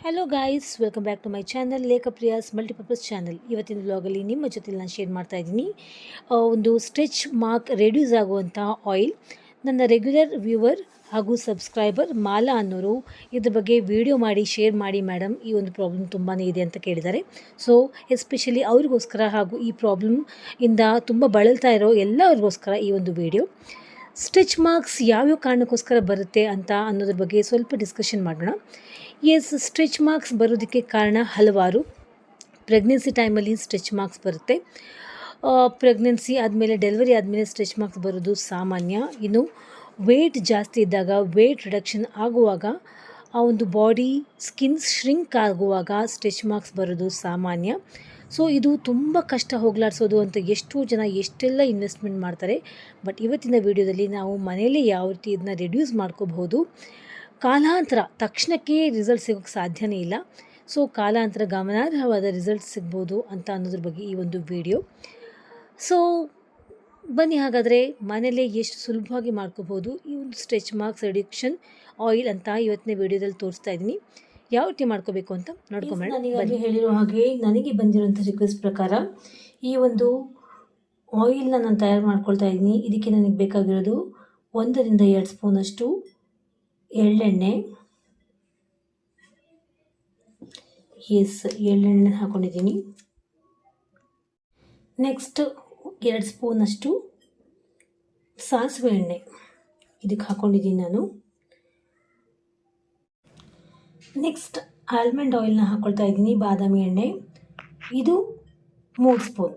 Hello guys, welcome back to my channel Lekhapriyas multipurpose channel. ಇವತ್ತಿನ ವ್ಲಾಗಲ್ಲಿ ನಿಮ್ಮ ಜೊತೆ ನಾನು ಶೇರ್ ಮಾಡ್ತಾ ಇದ್ದೀನಿ ಒಂದು ಸ್ಟ್ರೆಚ್ ಮಾರ್ಕ್ ರೆಡ್ಯೂಸ್ ಆಗುವಂಥ ಆಯಿಲ್. ನನ್ನ ರೆಗ್ಯುಲರ್ ವ್ಯೂವರ್ ಹಾಗೂ ಸಬ್ಸ್ಕ್ರೈಬರ್ ಮಾಲಾ ಅನ್ನೋರು ಇದ್ರ ಬಗ್ಗೆ ವಿಡಿಯೋ ಮಾಡಿ ಶೇರ್ ಮಾಡಿ ಮೇಡಮ್, ಈ ಒಂದು ಪ್ರಾಬ್ಲಮ್ ತುಂಬಾ ಇದೆ ಅಂತ ಕೇಳಿದ್ದಾರೆ. ಸೊ ಎಸ್ಪೆಷಲಿ ಅವ್ರಿಗೋಸ್ಕರ ಹಾಗೂ ಈ ಪ್ರಾಬ್ಲಮ್ ಇಂದ ತುಂಬ ಬಳಲ್ತಾ ಇರೋ ಎಲ್ಲರಿಗೋಸ್ಕರ ಈ ಒಂದು ವಿಡಿಯೋ. ಸ್ಟಿಚ್ ಮಾರ್ಕ್ಸ್ ಯಾವ್ಯಾವ ಕಾರಣಕ್ಕೋಸ್ಕರ ಬರುತ್ತೆ ಅಂತ ಅನ್ನೋದ್ರ ಬಗ್ಗೆ ಸ್ವಲ್ಪ ಡಿಸ್ಕಷನ್ ಮಾಡೋಣ. ಸ್ಟಿಚ್ ಮಾರ್ಕ್ಸ್ ಬರೋದಕ್ಕೆ ಕಾರಣ ಹಲವಾರು. ಪ್ರೆಗ್ನೆನ್ಸಿ ಟೈಮಲ್ಲಿ ಸ್ಟಿಚ್ ಮಾರ್ಕ್ಸ್ ಬರುತ್ತೆ. ಪ್ರೆಗ್ನೆನ್ಸಿ ಆದಮೇಲೆ, ಡೆಲಿವರಿ ಆದಮೇಲೆ ಸ್ಟಿಚ್ ಮಾರ್ಕ್ಸ್ ಬರೋದು ಸಾಮಾನ್ಯ. ಇನ್ನು ವೆಯ್ಟ್ ಜಾಸ್ತಿ ಇದ್ದಾಗ, ವೆಯ್ಟ್ ರಿಡಕ್ಷನ್ ಆಗುವಾಗ, ಆ ಒಂದು ಬಾಡಿ ಸ್ಕಿನ್ ಶ್ರಿಂಕ್ ಆಗುವಾಗ ಸ್ಟಿಚ್ ಮಾರ್ಕ್ಸ್ ಬರೋದು ಸಾಮಾನ್ಯ. ಸೊ ಇದು ತುಂಬ ಕಷ್ಟ ಹೋಗಲಾಡಿಸೋದು ಅಂತ ಎಷ್ಟೋ ಜನ ಎಷ್ಟೆಲ್ಲ ಇನ್ವೆಸ್ಟ್ಮೆಂಟ್ ಮಾಡ್ತಾರೆ. ಬಟ್ ಇವತ್ತಿನ ವಿಡಿಯೋದಲ್ಲಿ ನಾವು ಮನೆಯಲ್ಲೇ ಯಾವ ರೀತಿ ಇದನ್ನ ರಿಡ್ಯೂಸ್ ಮಾಡ್ಕೋಬಹುದು. ಕಾಲಾಂತರ ತಕ್ಷಣಕ್ಕೆ ರಿಸಲ್ಟ್ ಸಿಗೋಕ್ಕೆ ಸಾಧ್ಯನೇ ಇಲ್ಲ. ಸೊ ಕಾಲಾಂತರ ಗಮನಾರ್ಹವಾದ ರಿಸಲ್ಟ್ ಸಿಗ್ಬೋದು ಅಂತ ಅನ್ನೋದ್ರ ಬಗ್ಗೆ ಈ ಒಂದು ವಿಡಿಯೋ. ಸೊ ಬನ್ನಿ, ಹಾಗಾದರೆ ಮನೆಯಲ್ಲೇ ಎಷ್ಟು ಸುಲಭವಾಗಿ ಮಾಡ್ಕೋಬೋದು ಈ ಒಂದು ಸ್ಟ್ರೆಚ್ ಮಾರ್ಕ್ಸ್ ರಿಡಕ್ಷನ್ ಆಯಿಲ್ ಅಂತ ಇವತ್ತಿನ ವಿಡಿಯೋದಲ್ಲಿ ತೋರಿಸ್ತಾ ಇದ್ದೀನಿ. ಯಾವ ರೀತಿ ಮಾಡ್ಕೋಬೇಕು ಅಂತ ನೋಡ್ಕೊಂಬೇಡ. ನನಗೆ ಹೇಳಿರೋ ಹಾಗೆ ನನಗೆ ಬಂದಿರೋಂಥ ರಿಕ್ವೆಸ್ಟ್ ಪ್ರಕಾರ ಈ ಒಂದು ಆಯಿಲ್ನ ನಾನು ತಯಾರು ಮಾಡ್ಕೊಳ್ತಾ ಇದ್ದೀನಿ. ಇದಕ್ಕೆ ನನಗೆ ಬೇಕಾಗಿರೋದು 1 ರಿಂದ 2 ಸ್ಪೂನಷ್ಟು ಎಳ್ಳೆಣ್ಣೆ. ಎಳ್ಳೆಣ್ಣೆ ಹಾಕ್ಕೊಂಡಿದ್ದೀನಿ. ನೆಕ್ಸ್ಟ್ 2 ಸ್ಪೂನಷ್ಟು ಸಾಸಿವೆ ಎಣ್ಣೆ ಇದಕ್ಕೆ ಹಾಕ್ಕೊಂಡಿದ್ದೀನಿ ನಾನು. ನೆಕ್ಸ್ಟ್ ಆಲ್ಮಂಡ್ ಆಯಿಲ್ನ ಹಾಕ್ಕೊಳ್ತಾ ಇದ್ದೀನಿ, ಬಾದಾಮಿ ಎಣ್ಣೆ. ಇದು 3 ಸ್ಪೂನ್.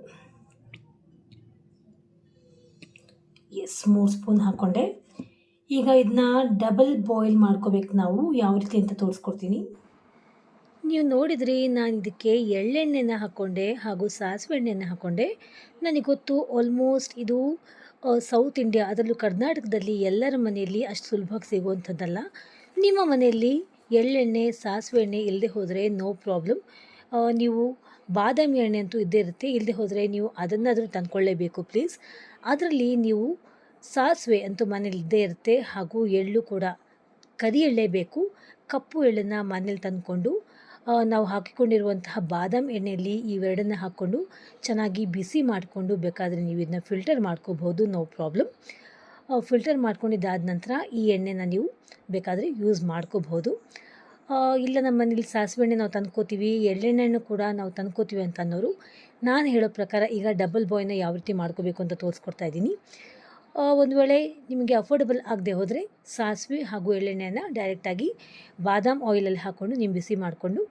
3 ಸ್ಪೂನ್ ಹಾಕ್ಕೊಂಡೆ. ಈಗ ಇದನ್ನ ಡಬಲ್ ಬಾಯ್ಲ್ ಮಾಡ್ಕೋಬೇಕು ನಾವು. ಯಾವ ರೀತಿ ಅಂತ ತೋರಿಸ್ಕೊಡ್ತೀನಿ. ನೀವು ನೋಡಿದ್ರಿ, ನಾನು ಇದಕ್ಕೆ ಎಳ್ಳೆಣ್ಣೆನ ಹಾಕ್ಕೊಂಡೆ ಹಾಗೂ ಸಾಸಿವೆ ಎಣ್ಣೆನ ಹಾಕ್ಕೊಂಡೆ. ನನಗೆ ಗೊತ್ತು, ಆಲ್ಮೋಸ್ಟ್ ಇದು ಸೌತ್ ಇಂಡಿಯಾ, ಅದರಲ್ಲೂ ಕರ್ನಾಟಕದಲ್ಲಿ ಎಲ್ಲರ ಮನೆಯಲ್ಲಿ ಅಷ್ಟು ಸುಲಭವಾಗಿ ಸಿಗುವಂಥದ್ದಲ್ಲ. ನಿಮ್ಮ ಮನೆಯಲ್ಲಿ ಎಳ್ಳೆಣ್ಣೆ ಸಾಸಿವೆ ಎಣ್ಣೆ ಇಲ್ಲದೆ ಹೋದರೆ ನೋ ಪ್ರಾಬ್ಲಮ್. ನೀವು ಬಾದಾಮಿ ಎಣ್ಣೆ ಅಂತೂ ಇದ್ದೇ ಇರುತ್ತೆ. ಇಲ್ಲದೆ ಹೋದರೆ ನೀವು ಅದನ್ನಾದರೂ ತಂದ್ಕೊಳ್ಳೇಬೇಕು ಪ್ಲೀಸ್. ಅದರಲ್ಲಿ ನೀವು ಸಾಸಿವೆ ಅಂತೂ ಮನೇಲಿ ಇದ್ದೇ ಇರುತ್ತೆ, ಹಾಗೂ ಎಳ್ಳು ಕೂಡ ಕರಿ ಎಳ್ಳೆ ಬೇಕು. ಕಪ್ಪು ಎಳ್ಳನ್ನು ಮನೇಲಿ ತಂದುಕೊಂಡು ನಾವು ಹಾಕಿಕೊಂಡಿರುವಂತಹ ಬಾದಾಮಿ ಎಣ್ಣೆಯಲ್ಲಿ ಇವೆರಡನ್ನು ಹಾಕ್ಕೊಂಡು ಚೆನ್ನಾಗಿ ಬಿಸಿ ಮಾಡಿಕೊಂಡು ಬೇಕಾದರೆ ನೀವು ಇದನ್ನ ಫಿಲ್ಟರ್ ಮಾಡ್ಕೋಬಹುದು, ನೋ ಪ್ರಾಬ್ಲಮ್. ಫಿಲ್ಟರ್ ಮಾಡ್ಕೊಂಡಿದ್ದಾದ ನಂತರ ಈ ಎಣ್ಣೆನ ನೀವು ಬೇಕಾದರೆ ಯೂಸ್ ಮಾಡ್ಕೋಬಹುದು. ಇಲ್ಲ, ನಮ್ಮ ಮನೇಲಿ ಸಾಸಿವೆ ಎಣ್ಣೆ ನಾವು ತಂದ್ಕೋತೀವಿ, ಎಳ್ಳೆಣ್ಣೆನೂ ಕೂಡ ನಾವು ತಂದ್ಕೋತೀವಿ ಅಂತ ಅನ್ನೋರು, ನಾನು ಹೇಳೋ ಪ್ರಕಾರ ಈಗ ಡಬಲ್ ಬಾಯ್ನ ಯಾವ ರೀತಿ ಮಾಡ್ಕೋಬೇಕು ಅಂತ ತೋರಿಸ್ಕೊಡ್ತಾ ಇದ್ದೀನಿ. ಒಂದು ವೇಳೆ ನಿಮಗೆ ಅಫೋರ್ಡಬಲ್ ಆಗದೆ ಹೋದರೆ ಸಾಸಿವೆ ಹಾಗೂ ಎಳ್ಳೆಣ್ಣೆಯನ್ನು ಡೈರೆಕ್ಟಾಗಿ ಬಾದಾಮ್ ಆಯಿಲಲ್ಲಿ ಹಾಕ್ಕೊಂಡು ನೀವು ಬಿಸಿ ಮಾಡಿಕೊಂಡು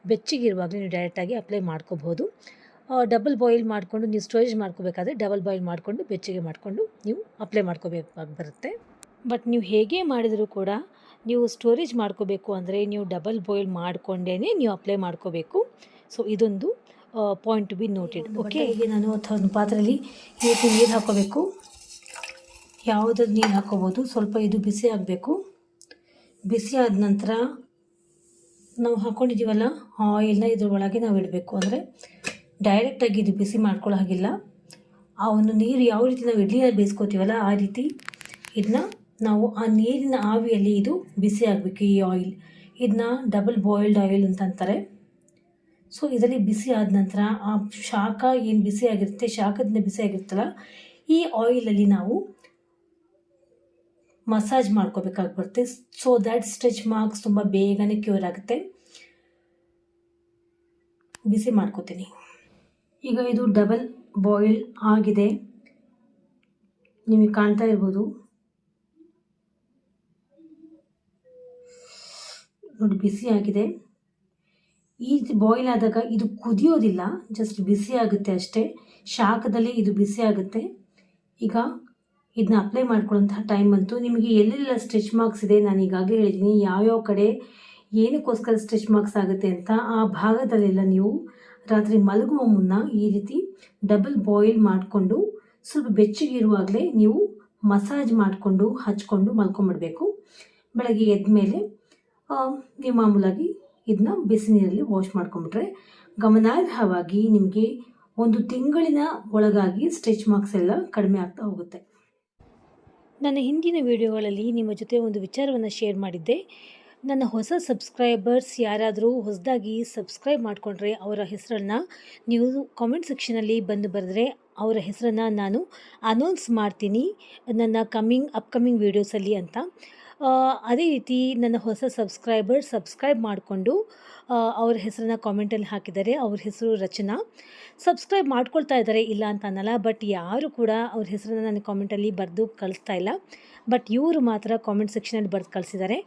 ಬೆಚ್ಚಗಿರುವಾಗಲೇ ನೀವು ಡೈರೆಕ್ಟಾಗಿ ಅಪ್ಲೈ ಮಾಡ್ಕೋಬೋದು. ಡಬಲ್ ಬಾಯ್ಲ್ ಮಾಡಿಕೊಂಡು ನೀವು ಸ್ಟೋರೇಜ್ ಮಾಡ್ಕೋಬೇಕಾದ್ರೆ ಡಬಲ್ ಬಾಯ್ಲ್ ಮಾಡಿಕೊಂಡು ಬೆಚ್ಚಗೆ ಮಾಡಿಕೊಂಡು ನೀವು ಅಪ್ಲೈ ಮಾಡ್ಕೋಬೇಕಾಗಿ ಬರುತ್ತೆ. ಬಟ್ ನೀವು ಹೇಗೆ ಮಾಡಿದರೂ ಕೂಡ ನೀವು ಸ್ಟೋರೇಜ್ ಮಾಡ್ಕೋಬೇಕು ಅಂದರೆ ನೀವು ಡಬಲ್ ಬಾಯ್ಲ್ ಮಾಡಿಕೊಂಡೇ ನೀವು ಅಪ್ಲೈ ಮಾಡ್ಕೋಬೇಕು. ಸೊ ಇದೊಂದು point to be noted. Okay, ಈಗ ನಾನು ಒಂದು ಪಾತ್ರೆಯಲ್ಲಿ ನೀರು ಹಾಕ್ಕೋಬೇಕು. ಯಾವುದಾದ್ರು ನೀರು ಹಾಕ್ಕೋಬೋದು. ಸ್ವಲ್ಪ ಇದು ಬಿಸಿ ಆಗಬೇಕು. ಬಿಸಿ ಆದ ನಂತರ ನಾವು ಹಾಕ್ಕೊಂಡಿದ್ದೀವಲ್ಲ ಆಯಿಲ್ನ ಇದ್ರ ಒಳಗೆ ನಾವು ಇಡಬೇಕು. ಅಂದರೆ ಡೈರೆಕ್ಟಾಗಿ ಇದು ಬಿಸಿ ಮಾಡ್ಕೊಳ್ಳೋ ಹಾಗಿಲ್ಲ. ಆ ಒಂದು ನೀರು ಯಾವ ರೀತಿ ನಾವು ಇಡ್ಲಿನ ಬೇಯಿಸ್ಕೋತೀವಲ್ಲ ಆ ರೀತಿ ಇದನ್ನ ನಾವು ಆ ನೀರಿನ ಆವಿಯಲ್ಲಿ ಇದು ಬಿಸಿ ಆಗಬೇಕು. ಈ ಆಯಿಲ್ ಇದನ್ನ ಡಬಲ್ ಬಾಯ್ಲ್ಡ್ ಆಯಿಲ್ ಅಂತ ಅಂತಾರೆ. ಸೊ ಇದರಲ್ಲಿ ಬಿಸಿ ಆದ ನಂತರ ಆ ಶಾಖ ಏನು ಬಿಸಿ ಆಗಿರುತ್ತೆ, ಶಾಖದಿಂದ ಬಿಸಿ ಆಗಿರುತ್ತಲ್ಲ, ಈ ಆಯಿಲಲ್ಲಿ ನಾವು ಮಸಾಜ್ ಮಾಡ್ಕೋಬೇಕಾಗಿ ಬರುತ್ತೆ. ಸೊ ದ್ಯಾಟ್ ಸ್ಟ್ರೆಚ್ ಮಾರ್ಕ್ಸ್ ತುಂಬ ಬೇಗನೆ ಕ್ಯೂರ್ ಆಗುತ್ತೆ. ಬಿಸಿ ಮಾಡ್ಕೋತೀನಿ. ಈಗ ಇದು ಡಬಲ್ ಬಾಯ್ಲ್ ಆಗಿದೆ, ನಿಮಗೆ ಕಾಣ್ತಾ ಇರ್ಬೋದು ನೋಡಿ, ಬಿಸಿ ಆಗಿದೆ. ಈ ಬಾಯ್ಲ್ ಆದಾಗ ಇದು ಕುದಿಯೋದಿಲ್ಲ, ಜಸ್ಟ್ ಬಿಸಿ ಆಗುತ್ತೆ ಅಷ್ಟೇ. ಶಾಖದಲ್ಲಿ ಇದು ಬಿಸಿ ಆಗುತ್ತೆ. ಈಗ ಇದನ್ನ ಅಪ್ಲೈ ಮಾಡ್ಕೊಳ್ಳೋಂತಹ ಟೈಮ್ ಅಂತೂ ನಿಮಗೆ ಎಲ್ಲೆಲ್ಲ ಸ್ಟ್ರೆಚ್ ಮಾರ್ಕ್ಸ್ ಇದೆ ನಾನು ಈಗಾಗಲೇ ಹೇಳಿದ್ದೀನಿ, ಯಾವ್ಯಾವ ಕಡೆ ಏನಕ್ಕೋಸ್ಕರ ಸ್ಟ್ರೆಚ್ ಮಾರ್ಕ್ಸ್ ಆಗುತ್ತೆ ಅಂತ. ಆ ಭಾಗದಲ್ಲೆಲ್ಲ ನೀವು ರಾತ್ರಿ ಮಲಗುವ ಮುನ್ನ ಈ ರೀತಿ ಡಬಲ್ ಬಾಯ್ಲ್ ಮಾಡಿಕೊಂಡು ಸ್ವಲ್ಪ ಬೆಚ್ಚಗಿರುವಾಗಲೇ ನೀವು ಮಸಾಜ್ ಮಾಡಿಕೊಂಡು ಹಚ್ಕೊಂಡು ಮಲ್ಕೊಂಡ್ಬಿಡ್ಬೇಕು. ಬೆಳಗ್ಗೆ ಎದ್ದ ಮೇಲೆ ನೀವು ಮಾಮೂಲಾಗಿ ಇದನ್ನ ಬಿಸಿ ನೀರಲ್ಲಿ ವಾಶ್ ಮಾಡ್ಕೊಂಬಿಟ್ರೆ ಗಮನಾರ್ಹವಾಗಿ ನಿಮಗೆ 1 ತಿಂಗಳಿನ ಒಳಗಾಗಿ ಸ್ಟ್ರೆಚ್ ಮಾರ್ಕ್ಸ್ ಎಲ್ಲ ಕಡಿಮೆ ಆಗ್ತಾ ಹೋಗುತ್ತೆ. ನನ್ನ ಹಿಂದಿನ ವಿಡಿಯೋಗಳಲ್ಲಿ ನಿಮ್ಮ ಜೊತೆ ಒಂದು ವಿಚಾರವನ್ನು ಶೇರ್ ಮಾಡಿದ್ದೆ. ನನ್ನ ಹೊಸ ಸಬ್ಸ್ಕ್ರೈಬರ್ಸ್ ಯಾರಾದರೂ ಹೊಸದಾಗಿ ಸಬ್ಸ್ಕ್ರೈಬ್ ಮಾಡಿಕೊಂಡ್ರೆ ಅವರ ಹೆಸರನ್ನು ನೀವು ಕಾಮೆಂಟ್ ಸೆಕ್ಷನಲ್ಲಿ ಬಂದು ಬರೆದ್ರೆ ಅವರ ಹೆಸರನ್ನು ನಾನು ಅನೌನ್ಸ್ ಮಾಡ್ತೀನಿ ನನ್ನ ಅಪ್ಕಮಿಂಗ್ ವೀಡಿಯೋಸಲ್ಲಿ ಅಂತ. ಅದೇ ರೀತಿ ನನ್ನ ಹೊಸ ಸಬ್ಸ್ಕ್ರೈಬ್ ಮಾಡಿಕೊಂಡು ಅವ್ರ ಹೆಸರನ್ನು ಕಾಮೆಂಟಲ್ಲಿ ಹಾಕಿದ್ದಾರೆ. ಅವ್ರ ಹೆಸರು ರಚನಾ. ಸಬ್ಸ್ಕ್ರೈಬ್ ಮಾಡ್ಕೊಳ್ತಾ ಇದ್ದಾರೆ, ಇಲ್ಲ ಅಂತ ಅನ್ನಲ್ಲ, ಬಟ್ ಯಾರು ಕೂಡ ಅವ್ರ ಹೆಸರನ್ನು ನನಗೆ ಕಾಮೆಂಟಲ್ಲಿ ಬರೆದು ಕಳಿಸ್ತಾ ಇಲ್ಲ. ಬಟ್ ಇವರು ಮಾತ್ರ ಕಾಮೆಂಟ್ ಸೆಕ್ಷನಲ್ಲಿ ಬರೆದು ಕಳಿಸಿದ್ದಾರೆ.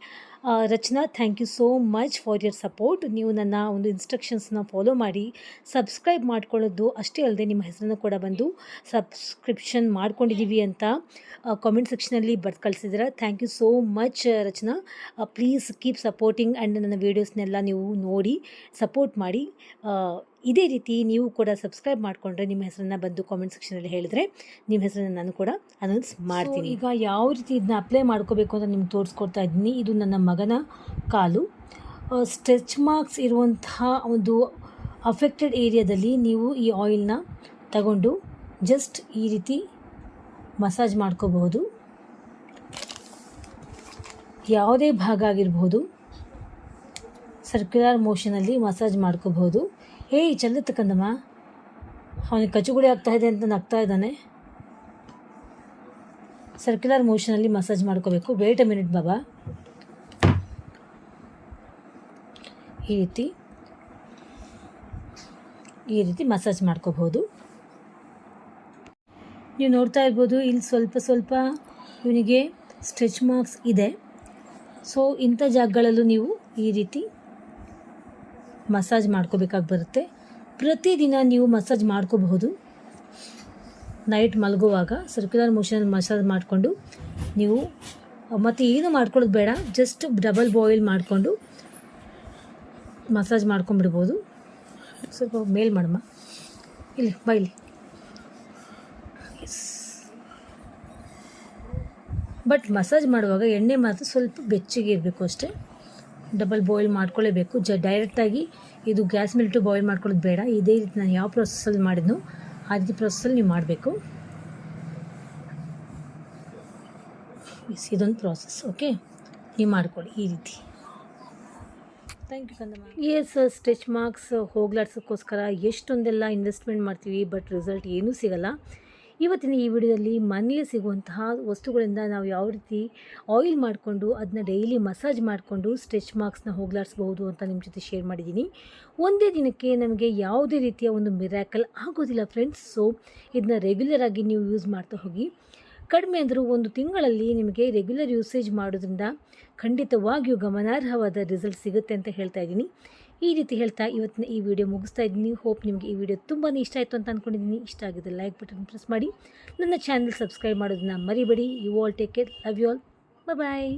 Rachana, thank you so much for your support. ನೀವು ನನ್ನ ಒಂದು ಇನ್ಸ್ಟ್ರಕ್ಷನ್ಸ್ನ ಫಾಲೋ ಮಾಡಿ ಸಬ್ಸ್ಕ್ರೈಬ್ ಮಾಡ್ಕೊಳ್ಳೋದು ಅಷ್ಟೇ ಅಲ್ಲದೆ ನಿಮ್ಮ ಹೆಸರನ್ನು ಕೂಡ ಬಂದು ಸಬ್ಸ್ಕ್ರಿಪ್ಷನ್ ಮಾಡ್ಕೊಂಡಿದ್ದೀವಿ ಅಂತ ಕಾಮೆಂಟ್ ಸೆಕ್ಷನಲ್ಲಿ ಬರೆದು ಕಳಿಸಿದ್ದೀರಾ. Thank you so much Rachana. Please keep supporting and ನನ್ನ ವೀಡಿಯೋಸ್ನೆಲ್ಲ ನೀವು ನೋಡಿ ಸಪೋರ್ಟ್ ಮಾಡಿ. ಇದೇ ರೀತಿ ನೀವು ಕೂಡ ಸಬ್ಸ್ಕ್ರೈಬ್ ಮಾಡಿಕೊಂಡ್ರೆ ನಿಮ್ಮ ಹೆಸರನ್ನು ಬಂದು ಕಾಮೆಂಟ್ ಸೆಕ್ಷನಲ್ಲಿ ಹೇಳಿದ್ರೆ ನಿಮ್ಮ ಹೆಸರನ್ನು ನಾನು ಕೂಡ ಅನೌನ್ಸ್ ಮಾಡ್ತೀನಿ. ಈಗ ಯಾವ ರೀತಿ ಇದನ್ನ ಅಪ್ಲೈ ಮಾಡ್ಕೋಬೇಕು ಅಂತ ನಿಮ್ಗೆ ತೋರಿಸ್ಕೊಡ್ತಾ ಇದ್ದೀನಿ. ಇದು ನನ್ನ ಮಗನ ಕಾಲು. ಸ್ಟ್ರೆಚ್ ಮಾರ್ಕ್ಸ್ ಇರುವಂತಹ ಒಂದು ಅಫೆಕ್ಟೆಡ್ ಏರಿಯಾದಲ್ಲಿ ನೀವು ಈ ಆಯಿಲ್ನ ತಗೊಂಡು ಜಸ್ಟ್ ಈ ರೀತಿ ಮಸಾಜ್ ಮಾಡ್ಕೋಬಹುದು. ಯಾವುದೇ ಭಾಗ ಆಗಿರ್ಬೋದು ಸರ್ಕ್ಯುಲರ್ ಮೋಷನಲ್ಲಿ ಮಸಾಜ್ ಮಾಡ್ಕೋಬಹುದು. ಚಂದ ಕಂದಮ್ಮ, ಅವನಿಗೆ ಕಚ್ಚುಗುಡಿ ಆಗ್ತಾ ಇದೆ ಅಂತ ನಗ್ತಾ ಇದ್ದಾನೆ. ಸರ್ಕ್ಯುಲರ್ ಮೋಷನಲ್ಲಿ ಮಸಾಜ್ ಮಾಡ್ಕೋಬೇಕು. ವೇಟ್ ಅ ಮಿನಿಟ್ ಬಾಬಾ. ಈ ರೀತಿ ಮಸಾಜ್ ಮಾಡ್ಕೋಬಹುದು. ನೀವು ನೋಡ್ತಾ ಇರ್ಬೋದು, ಇಲ್ಲಿ ಸ್ವಲ್ಪ ಇವನಿಗೆ ಸ್ಟ್ರೆಚ್ ಮಾರ್ಕ್ಸ್ ಇದೆ. ಸೊ ಇಂಥ ಜಾಗಗಳಲ್ಲೂ ನೀವು ಈ ರೀತಿ ಮಸಾಜ್ ಮಾಡ್ಕೋಬೇಕಾಗಿ ಬರುತ್ತೆ. ಪ್ರತಿದಿನ ನೀವು ಮಸಾಜ್ ಮಾಡ್ಕೋಬಹುದು. ನೈಟ್ ಮಲಗುವಾಗ ಸರ್ಕ್ಯುಲರ್ ಮೋಷನ್ ಮಸಾಜ್ ಮಾಡಿಕೊಂಡು ನೀವು ಮತ್ತು ಏನು ಮಾಡ್ಕೊಳ್ಳೋದು ಬೇಡ, ಜಸ್ಟ್ ಡಬಲ್ ಬಾಯ್ಲ್ ಮಾಡಿಕೊಂಡು ಮಸಾಜ್ ಮಾಡ್ಕೊಂಬಿಡ್ಬೋದು. ಸ್ವಲ್ಪ ಮೇಲ್ ಮಾಡಮ್ಮ, ಇಲ್ಲಿ ಬೈಲಿ. ಬಟ್ ಮಸಾಜ್ ಮಾಡುವಾಗ ಎಣ್ಣೆ ಮಾತ್ರ ಸ್ವಲ್ಪ ಬೆಚ್ಚಗೆ ಇರಬೇಕು ಅಷ್ಟೇ. ಡಬಲ್ ಬಾಯ್ಲ್ ಮಾಡ್ಕೊಳ್ಳೇಬೇಕು. ಡೈರೆಕ್ಟಾಗಿ ಇದು ಗ್ಯಾಸ್ ಮೇಲಿಟ್ಟು ಬಾಯ್ಲ್ ಮಾಡ್ಕೊಳ್ಳೋದು ಬೇಡ. ಇದೇ ರೀತಿ ನಾನು ಯಾವ ಪ್ರೊಸೆಸ್ಸಲ್ಲಿ ಮಾಡಿದ್ನೋ ಆ ರೀತಿ ಪ್ರೊಸೆಸ್ಸಲ್ಲಿ ನೀವು ಮಾಡಬೇಕು. ಇದೊಂದು ಪ್ರಾಸೆಸ್. ಓಕೆ, ನೀವು ಮಾಡ್ಕೊಳ್ಳಿ ಈ ರೀತಿ. ಥ್ಯಾಂಕ್ ಯು ಕಂದಮ್ಮ. ಸ್ಟ್ರೆಚ್ ಮಾರ್ಕ್ಸ್ ಹೋಗ್ಲಾಡ್ಸೋಕ್ಕೋಸ್ಕರ ಎಷ್ಟೊಂದೆಲ್ಲ ಇನ್ವೆಸ್ಟ್ಮೆಂಟ್ ಮಾಡ್ತೀವಿ, ಬಟ್ ರಿಸಲ್ಟ್ ಏನೂ ಸಿಗಲ್ಲ. ಇವತ್ತಿನ ಈ ವಿಡಿಯೋದಲ್ಲಿ ಮನೇಲಿ ಸಿಗುವಂತಹ ವಸ್ತುಗಳಿಂದ ನಾವು ಯಾವ ರೀತಿ ಆಯಿಲ್ ಮಾಡಿಕೊಂಡು ಅದನ್ನ ಡೈಲಿ ಮಸಾಜ್ ಮಾಡಿಕೊಂಡು ಸ್ಟ್ರೆಚ್ ಮಾರ್ಕ್ಸ್ನ ಹೋಗಲಾಡಿಸ್ಬಹುದು ಅಂತ ನಿಮ್ಮ ಜೊತೆ ಶೇರ್ ಮಾಡಿದ್ದೀನಿ. ಒಂದೇ ದಿನಕ್ಕೆ ನಮಗೆ ಯಾವುದೇ ರೀತಿಯ ಒಂದು ಮಿರಾಕಲ್ ಆಗೋದಿಲ್ಲ ಫ್ರೆಂಡ್ಸ್. ಸೊ ಇದನ್ನ ರೆಗ್ಯುಲರ್ ಆಗಿ ನೀವು ಯೂಸ್ ಮಾಡ್ತಾ ಹೋಗಿ. ಕಡಿಮೆ ಅಂದರೂ 1 ತಿಂಗಳಲ್ಲಿ ನಿಮಗೆ ರೆಗ್ಯುಲರ್ ಯೂಸೇಜ್ ಮಾಡೋದ್ರಿಂದ ಖಂಡಿತವಾಗಿಯೂ ಗಮನಾರ್ಹವಾದ ರಿಸಲ್ಟ್ ಸಿಗುತ್ತೆ ಅಂತ ಹೇಳ್ತಾ ಇದ್ದೀನಿ. ಈ ರೀತಿ ಹೇಳ್ತಾ ಇವತ್ತಿನ ಈ ವಿಡಿಯೋ ಮುಗಿಸ್ತಾ ಇದ್ದೀನಿ. ಹೋಪ್ ನಿಮಗೆ ಈ ವಿಡಿಯೋ ತುಂಬಾ ಇಷ್ಟ ಆಯಿತು ಅಂತ ಅಂದ್ಕೊಂಡಿದ್ದೀನಿ. ಇಷ್ಟ ಆಗಿದೆ ಲೈಕ್ ಬಟನ್ ಪ್ರೆಸ್ ಮಾಡಿ, ನನ್ನ ಚಾನಲ್ ಸಬ್ಸ್ಕ್ರೈಬ್ ಮಾಡೋದನ್ನ ಮರಿಬೇಡಿ. You all take care, love you all, bye.